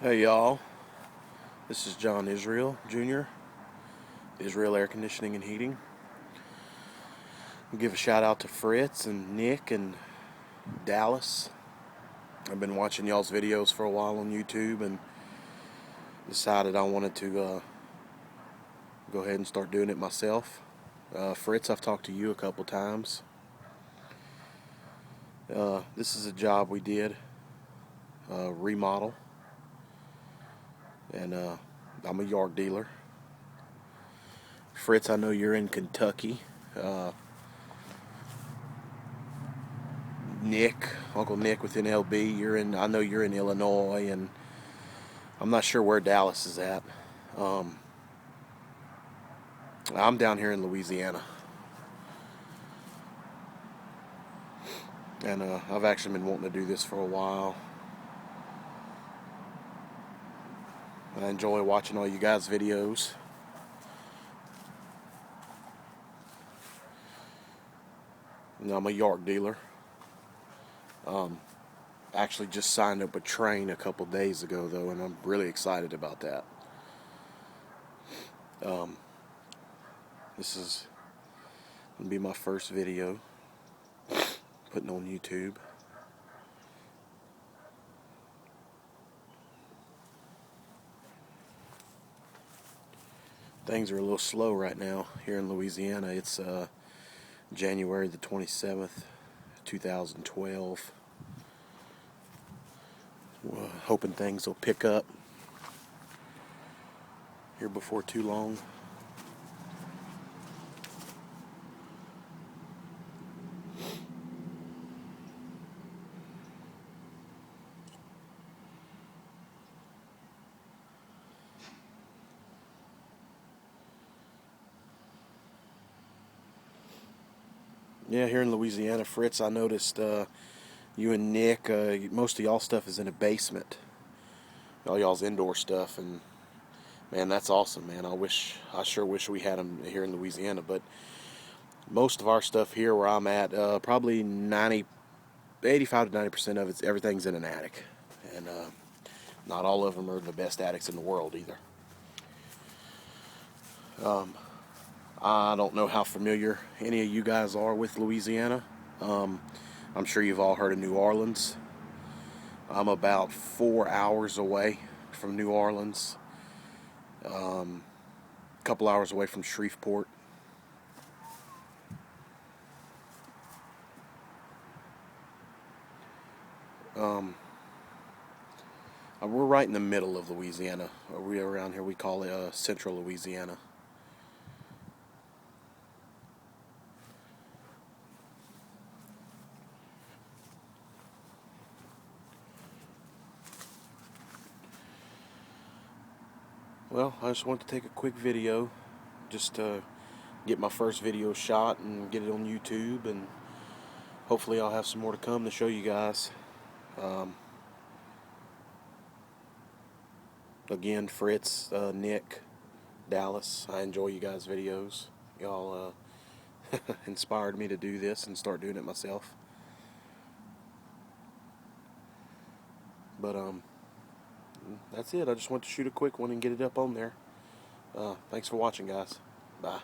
Hey y'all, this is John Israel Jr., Israel Air Conditioning and Heating. I'll give a shout out to Fritz and Nick and Dallas. I've been watching y'all's videos for a while on YouTube and decided I wanted to go ahead and start doing it myself. Fritz, I've talked to you a couple times. This is a job we did, remodel, and I'm a yard dealer. Fritz, I know you're in Kentucky. Nick, Uncle Nick with NLB, I know you're in Illinois, and I'm not sure where Dallas is at. I'm down here in Louisiana. And I've actually been wanting to do this for a while. I enjoy watching all you guys' videos. And I'm a yard dealer. Actually just signed up a train a couple days ago though, and I'm really excited about that. This is going to be my first video putting on YouTube. Things are a little slow right now here in Louisiana. It's January the 27th, 2012. Hoping things will pick up here before too long. Yeah, here in Louisiana, Fritz, I noticed you and Nick, most of y'all stuff is in a basement. All y'all's indoor stuff, and man, that's awesome, man. I sure wish we had them here in Louisiana, but most of our stuff here where I'm at, probably 85 to 90% of everything's in an attic, and not all of them are the best attics in the world either. I don't know how familiar any of you guys are with Louisiana. I'm sure you've all heard of New Orleans. I'm about 4 hours away from New Orleans, a couple hours away from Shreveport. We're right in the middle of Louisiana. Around here we call it Central Louisiana. Well, I just wanted to take a quick video, just to get my first video shot and get it on YouTube, and hopefully I'll have some more to come to show you guys. Again, Fritz, Nick, Dallas, I enjoy you guys' videos. Y'all inspired me to do this and start doing it myself. But that's it. I just want to shoot a quick one and get it up on there. Thanks for watching, guys. Bye.